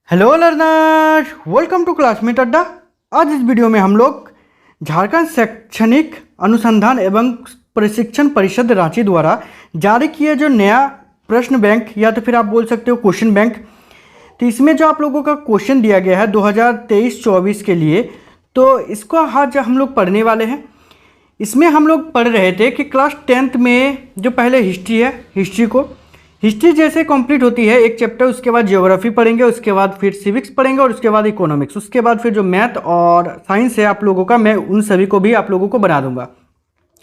Hello learner, welcome to Classmate Adda. आज इस video में हम लोग झारखंड शैक्षणिक अनुसंधान एवं प्रशिक्षण परिषद रांची द्वारा जारी किया जो नया प्रश्न बैंक या तो फिर आप बोल सकते हो क्वेश्चन बैंक, तो इसमें जो आप लोगों का क्वेश्चन दिया गया है 2023-24 के लिए, तो इसको आज हम लोग पढ़ने वाले हैं। इसमें हम लोग पढ़ रहे थे कि क्लास 10th में जो पहले हिस्ट्री है, हिस्ट्री जैसे कंप्लीट होती है एक चैप्टर, उसके बाद ज्योग्राफी पढ़ेंगे, उसके बाद फिर सिविक्स पढ़ेंगे और उसके बाद इकोनॉमिक्स, उसके बाद फिर जो मैथ और साइंस है आप लोगों का, मैं उन सभी को भी आप लोगों को बना दूंगा।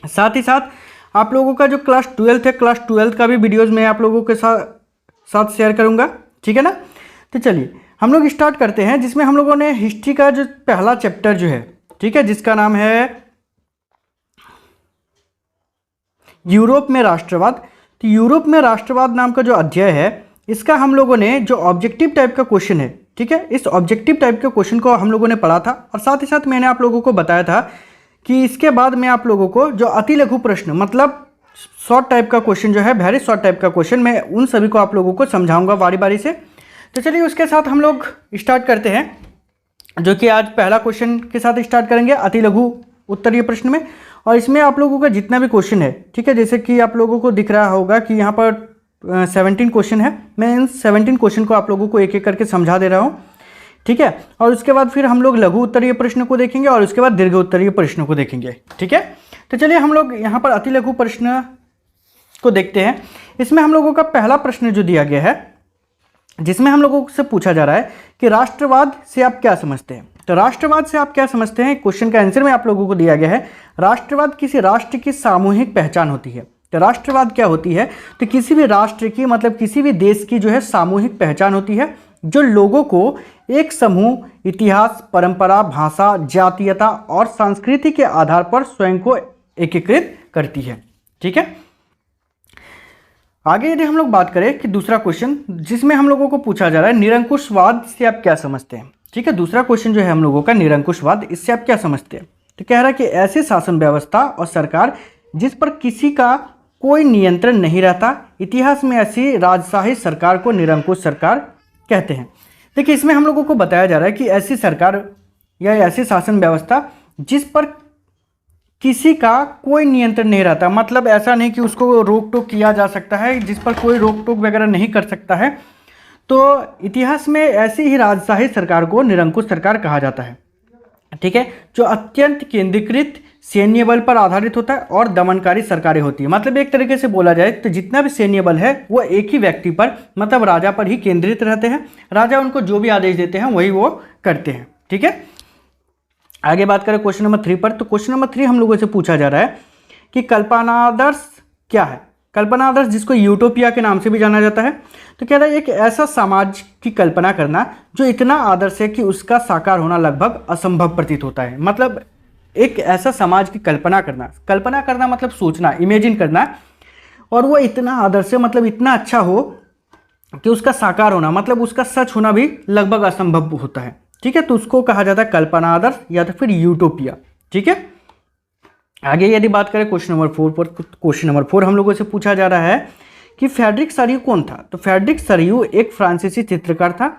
साथ ही साथ आप लोगों का जो क्लास 12th है, क्लास 12th का भी वीडियोज़ मैं आप लोगों के साथ शेयर करूँगा, ठीक है ना। तो चलिए हम लोग स्टार्ट करते हैं, जिसमें हम लोगों ने हिस्ट्री का जो पहला चैप्टर जो है, ठीक है, जिसका नाम है यूरोप में राष्ट्रवाद। तो यूरोप में राष्ट्रवाद नाम का जो अध्याय है, इसका हम लोगों ने जो ऑब्जेक्टिव टाइप का क्वेश्चन है, ठीक है, इस ऑब्जेक्टिव टाइप के क्वेश्चन को हम लोगों ने पढ़ा था। और साथ ही साथ मैंने आप लोगों को बताया था कि इसके बाद मैं आप लोगों को जो अति लघु प्रश्न, मतलब शॉर्ट टाइप का क्वेश्चन जो है, वेरी शॉर्ट टाइप का क्वेश्चन, मैं उन सभी को आप लोगों को समझाऊंगा बारी बारी से। तो चलिए उसके साथ हम लोग स्टार्ट करते हैं, जो कि आज पहला क्वेश्चन के साथ स्टार्ट करेंगे अति लघु उत्तरीय प्रश्न में। और इसमें आप लोगों का जितना भी क्वेश्चन है, ठीक है, जैसे कि आप लोगों को दिख रहा होगा कि यहाँ पर 17 क्वेश्चन है। मैं इन 17 क्वेश्चन को आप लोगों को एक एक करके समझा दे रहा हूँ, ठीक है। और उसके बाद फिर हम लोग लघु उत्तरीय प्रश्न को देखेंगे और उसके बाद दीर्घ उत्तरीय प्रश्न को देखेंगे, ठीक है। तो चलिए हम लोग यहाँ पर अति लघु प्रश्न को देखते हैं। इसमें हम लोगों का पहला प्रश्न जो दिया गया है, जिसमें हम लोगों से पूछा जा रहा है कि राष्ट्रवाद से आप क्या समझते हैं। तो राष्ट्रवाद से आप क्या समझते हैं, क्वेश्चन का आंसर में आप लोगों को दिया गया है, राष्ट्रवाद किसी राष्ट्र की सामूहिक पहचान होती है। तो राष्ट्रवाद क्या होती है, तो किसी भी राष्ट्र की, मतलब किसी भी देश की जो है सामूहिक पहचान होती है, जो लोगों को एक समूह, इतिहास, परंपरा, भाषा, जातीयता और संस्कृति के आधार पर स्वयं को एकीकृत करती है, ठीक है। आगे यदि हम लोग बात करें कि दूसरा क्वेश्चन जिसमें हम लोगों को पूछा जा रहा है, निरंकुशवाद से आप क्या समझते हैं, ठीक है। दूसरा क्वेश्चन जो है हम लोगों का, निरंकुशवाद, इससे आप क्या समझते हैं। तो कह रहा है कि ऐसी शासन व्यवस्था और सरकार जिस पर किसी का कोई नियंत्रण नहीं रहता, इतिहास में ऐसी राजशाही सरकार को निरंकुश सरकार कहते हैं। देखिए इसमें हम लोगों को बताया जा रहा है कि ऐसी सरकार या ऐसी शासन व्यवस्था जिस पर किसी का कोई नियंत्रण नहीं रहता, मतलब ऐसा नहीं कि उसको रोक टोक किया जा सकता है, जिस पर कोई रोक टोक वगैरह नहीं कर सकता है, तो इतिहास में ऐसी ही राजशाही सरकार को निरंकुश सरकार कहा जाता है, ठीक है। जो अत्यंत केंद्रीकृत सैन्य बल पर आधारित होता है और दमनकारी सरकारें होती है। मतलब एक तरीके से बोला जाए तो जितना भी सैन्य बल है वो एक ही व्यक्ति पर, मतलब राजा पर ही केंद्रित रहते हैं। राजा उनको जो भी आदेश देते हैं वही वो करते हैं, ठीक है। आगे बात करें क्वेश्चन नंबर 3 पर। तो क्वेश्चन नंबर 3 हम लोगों से पूछा जा रहा है कि कल्पनादर्श क्या है। कल्पनादर्श, जिसको यूटोपिया के नाम से भी जाना जाता है, तो कह रहा है एक ऐसा समाज की कल्पना करना जो इतना आदर्श है कि उसका साकार होना लगभग असंभव प्रतीत होता है। मतलब एक ऐसा समाज की कल्पना करना मतलब सोचना, इमेजिन करना, और वो इतना आदर्श है, मतलब इतना अच्छा हो कि उसका साकार होना, मतलब उसका सच होना भी लगभग असंभव होता है, ठीक है। तो उसको कहा जाता है कल्पनादर्श या तो फिर यूटोपिया, ठीक है। आगे यदि बात करें क्वेश्चन नंबर 4 पर, तो क्वेश्चन नंबर 4 हम लोगों से पूछा जा रहा है कि फ्रेडरिक सरियू कौन था। तो फ्रेडरिक सरियू एक फ्रांसीसी चित्रकार था,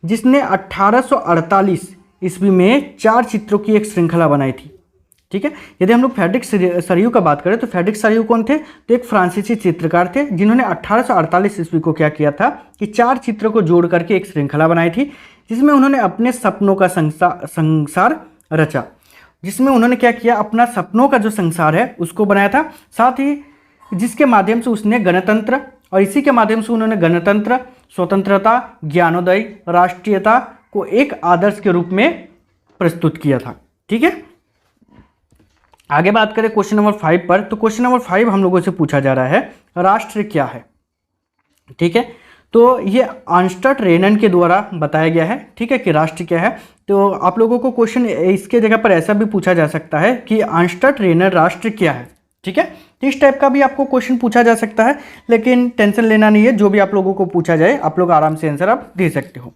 जिसने 1848 ईस्वी में 4 चित्रों की एक श्रृंखला बनाई थी, ठीक है। यदि हम लोग फ्रेडरिक सरियू का बात करें तो फ्रेडरिक सरियू कौन थे, तो एक फ्रांसीसी चित्रकार थे, जिन्होंने 1848 ईस्वी को क्या किया था कि 4 चित्रों को जोड़ करके एक श्रृंखला बनाई थी, जिसमें उन्होंने अपने सपनों का संसार रचा। जिसमें उन्होंने क्या किया, अपना सपनों का जो संसार है उसको बनाया था, साथ ही जिसके माध्यम से उसने गणतंत्र, और इसी के माध्यम से उन्होंने गणतंत्र, स्वतंत्रता, ज्ञानोदय, राष्ट्रीयता को एक आदर्श के रूप में प्रस्तुत किया था, ठीक है। आगे बात करें क्वेश्चन नंबर 5 पर। तो क्वेश्चन नंबर 5 हम लोगों से पूछा जा रहा है राष्ट्र क्या है, ठीक है। तो ये अर्नस्ट रेनन के द्वारा बताया गया है, ठीक है, कि राष्ट्र क्या है। तो आप लोगों को क्वेश्चन इसके जगह पर ऐसा भी पूछा जा सकता है कि अर्नस्ट रेनन राष्ट्र क्या है, ठीक है। तो इस टाइप का भी आपको क्वेश्चन पूछा जा सकता है, लेकिन टेंशन लेना नहीं है, जो भी आप लोगों को पूछा जाए आप लोग आराम से आंसर आप दे सकते हो।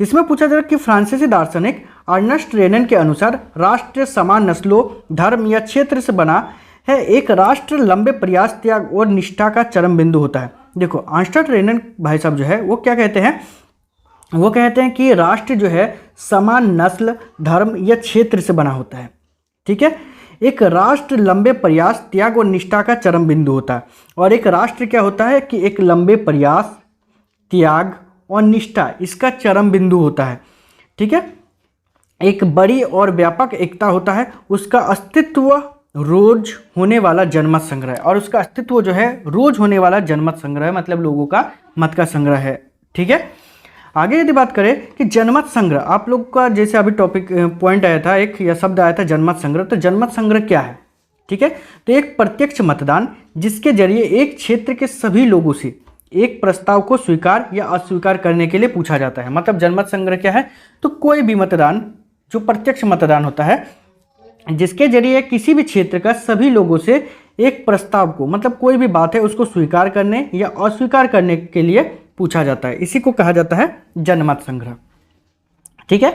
इसमें पूछा जा रहा है कि फ्रांसीसी दार्शनिक अर्नस्ट रेनन के अनुसार राष्ट्र समान नस्लों, धर्म या क्षेत्र से बना है। एक राष्ट्र लंबे प्रयास, त्याग और निष्ठा का चरम बिंदु होता है। देखो अर्नस्ट रेनन भाई साहब जो है वो क्या कहते हैं वो कहते हैं कि राष्ट्र जो है समान नस्ल, धर्म या क्षेत्र से बना होता है। ठीक है, एक राष्ट्र लंबे प्रयास, त्याग और निष्ठा का चरम बिंदु होता है। और एक राष्ट्र क्या होता है कि एक लंबे प्रयास, त्याग और निष्ठा इसका चरम बिंदु होता है। ठीक है, एक बड़ी और व्यापक एकता होता है, उसका अस्तित्व रोज होने वाला जनमत संग्रह, और उसका अस्तित्व जो है रोज होने वाला जनमत संग्रह मतलब लोगों का मत का संग्रह है। ठीक है, आगे यदि बात करें कि जनमत संग्रह, आप लोग का जैसे अभी टॉपिक पॉइंट आया था, एक या शब्द आया था जनमत संग्रह, तो जनमत संग्रह क्या है? ठीक है, तो एक प्रत्यक्ष मतदान जिसके जरिए एक क्षेत्र के सभी लोगों से एक प्रस्ताव को स्वीकार या अस्वीकार करने के लिए पूछा जाता है। मतलब जनमत संग्रह क्या है? तो कोई भी मतदान जो प्रत्यक्ष मतदान होता है जिसके जरिए किसी भी क्षेत्र का सभी लोगों से एक प्रस्ताव को, मतलब कोई भी बात है उसको स्वीकार करने या अस्वीकार करने के लिए पूछा जाता है, इसी को कहा जाता है जनमत संग्रह। ठीक है,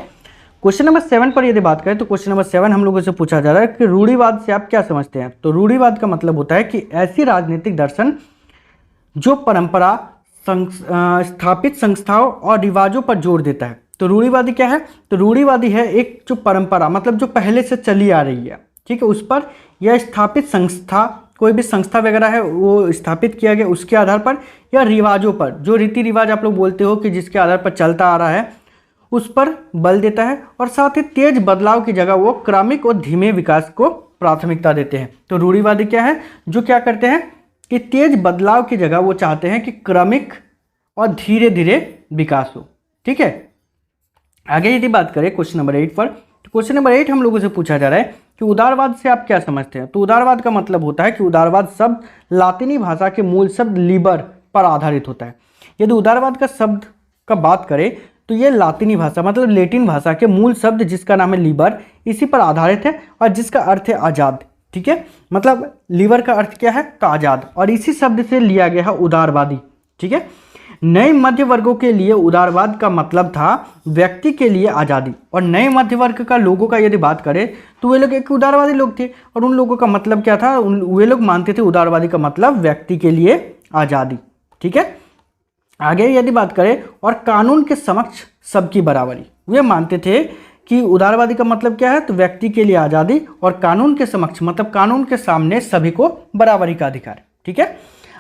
क्वेश्चन नंबर 7 पर यदि बात करें तो क्वेश्चन नंबर 7 हम लोगों से पूछा जा रहा है कि रूढ़िवाद से आप क्या समझते हैं? तो रूढ़िवाद का मतलब होता है कि ऐसी राजनीतिक दर्शन जो परंपरा, स्थापित संस्थाओं और रिवाजों पर जोर देता है। तो रूढ़िवादी क्या है? तो रूढ़िवादी है एक जो परंपरा, मतलब जो पहले से चली आ रही है, ठीक है, उस पर, या स्थापित संस्था, कोई भी संस्था वगैरह है वो स्थापित किया गया उसके आधार पर, या रिवाजों पर, जो रीति रिवाज आप लोग बोलते हो कि जिसके आधार पर चलता आ रहा है उस पर बल देता है। और साथ ही तेज बदलाव की जगह वो क्रमिक और धीमे विकास को प्राथमिकता देते हैं। तो रूढ़िवादी क्या है? जो क्या करते हैं कि तेज बदलाव की जगह वो चाहते हैं कि क्रमिक और धीरे धीरे विकास हो। ठीक है, आगे यदि बात करें क्वेश्चन नंबर 8 पर, तो क्वेश्चन नंबर 8 हम लोगों से पूछा जा रहा है कि उदारवाद से आप क्या समझते हैं? तो उदारवाद का मतलब होता है कि उदारवाद शब्द लातिनी भाषा के मूल शब्द लिबर पर आधारित होता है। यदि उदारवाद का शब्द का बात करें तो ये लातिनी भाषा मतलब लैटिन भाषा के मूल शब्द जिसका नाम है लिबर, इसी पर आधारित है और जिसका अर्थ है आज़ाद। ठीक है, मतलब लिबर का अर्थ क्या है? का आज़ाद, और इसी शब्द से लिया गया है उदारवादी। ठीक है, नए मध्य वर्गों के लिए उदारवाद का मतलब था व्यक्ति के लिए आज़ादी, और नए मध्य वर्ग का लोगों का यदि बात करें तो वे लोग एक उदारवादी लोग थे, और उन लोगों का मतलब क्या था? वे लोग मानते थे उदारवादी का मतलब व्यक्ति के लिए आज़ादी। ठीक है, आगे यदि बात करें और कानून के समक्ष सबकी बराबरी, वे मानते थे कि उदारवादी का मतलब क्या है? तो व्यक्ति के लिए आज़ादी, और कानून के समक्ष मतलब कानून के सामने सभी को बराबरी का अधिकार। ठीक है,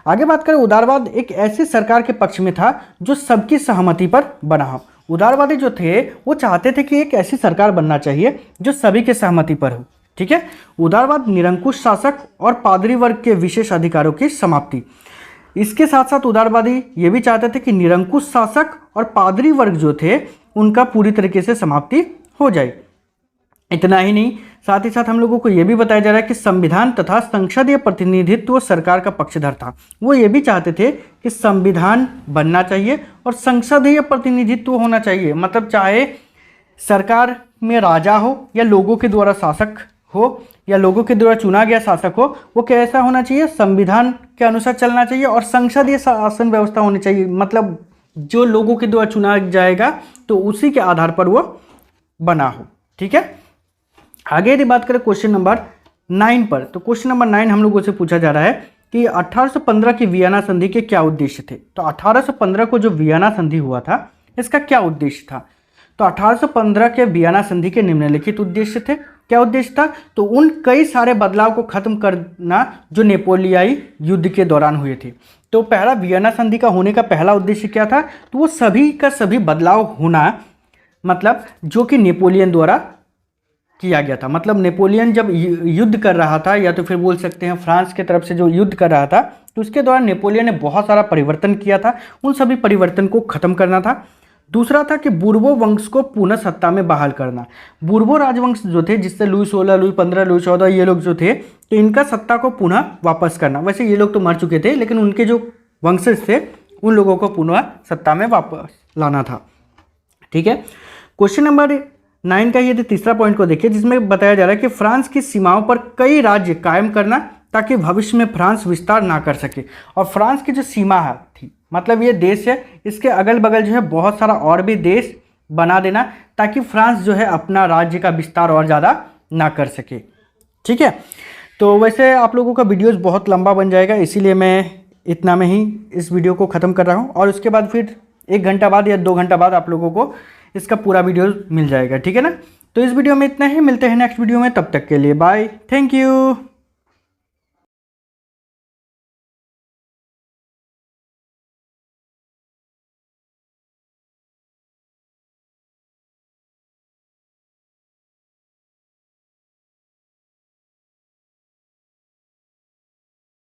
आगे बात करें उदारवाद एक ऐसी सरकार के पक्ष में था जो सबकी सहमति पर बना हो। उदारवादी जो थे वो चाहते थे कि एक ऐसी सरकार बनना चाहिए जो सभी के सहमति पर हो। ठीक है, उदारवाद निरंकुश शासक और पादरी वर्ग के विशेष अधिकारों की समाप्ति। इसके साथ साथ उदारवादी ये भी चाहते थे कि निरंकुश शासक और पादरी वर्ग जो थे उनका पूरी तरीके से समाप्ति हो जाए। इतना ही नहीं, साथ ही साथ हम लोगों को यह भी बताया जा रहा है कि संविधान तथा संसदीय प्रतिनिधित्व सरकार का पक्षधर था। वो ये भी चाहते थे कि संविधान बनना चाहिए और संसदीय प्रतिनिधित्व होना चाहिए, मतलब चाहे सरकार में राजा हो या लोगों के द्वारा शासक हो या लोगों के द्वारा चुना गया शासक हो, वो कैसा होना चाहिए? संविधान के अनुसार चलना चाहिए और संसदीय शासन व्यवस्था होनी चाहिए, मतलब जो लोगों के द्वारा चुना जाएगा तो उसी के आधार पर वो बना हो। ठीक है, आगे यदि बात करें क्वेश्चन नंबर 9 पर, तो क्वेश्चन नंबर 9 हम लोगों से पूछा जा रहा है कि 1815 की वियना संधि के क्या उद्देश्य थे? तो 1815 को जो वियना संधि हुआ था इसका क्या उद्देश्य था? तो 1815 के वियना संधि के निम्नलिखित उद्देश्य थे। क्या उद्देश्य था? तो उन कई सारे बदलाव को खत्म करना जो नेपोलियाई युद्ध के दौरान हुए थे। तो पहला वियना संधि का होने का पहला उद्देश्य क्या था? तो वो सभी का सभी बदलाव होना, मतलब जो कि नेपोलियन द्वारा किया गया था। मतलब नेपोलियन जब युद्ध कर रहा था, या तो फिर बोल सकते हैं फ्रांस के तरफ से जो युद्ध कर रहा था, तो उसके दौरान नेपोलियन ने बहुत सारा परिवर्तन किया था, उन सभी परिवर्तन को खत्म करना था। दूसरा था कि बूर्बो वंश को पुनः सत्ता में बहाल करना। बूर्बो राजवंश जो थे, जिससे लुई 16, लुई 15, लुई 14 ये लोग जो थे, तो इनका सत्ता को पुनः वापस करना। वैसे ये लोग तो मर चुके थे, लेकिन उनके जो वंशज थे उन लोगों को पुनः सत्ता में वापस लाना था। ठीक है, क्वेश्चन नंबर 9 का यदि तीसरा पॉइंट को देखिए, जिसमें बताया जा रहा है कि फ्रांस की सीमाओं पर कई राज्य कायम करना ताकि भविष्य में फ्रांस विस्तार ना कर सके। और फ्रांस की जो सीमा है थी, मतलब ये देश है, इसके अगल बगल जो है बहुत सारा और भी देश बना देना ताकि फ्रांस जो है अपना राज्य का विस्तार और ज़्यादा ना कर सके। ठीक है, तो वैसे आप लोगों का वीडियोज़ बहुत लंबा बन जाएगा, इसीलिए मैं इतना में ही इस वीडियो को ख़त्म कर रहा हूँ, और उसके बाद फिर 1 घंटा बाद या 2 घंटा बाद आप लोगों को इसका पूरा वीडियो मिल जाएगा, ठीक है ना। तो इस वीडियो में इतना ही, मिलते हैं नेक्स्ट वीडियो में, तब तक के लिए बाय, थैंक यू।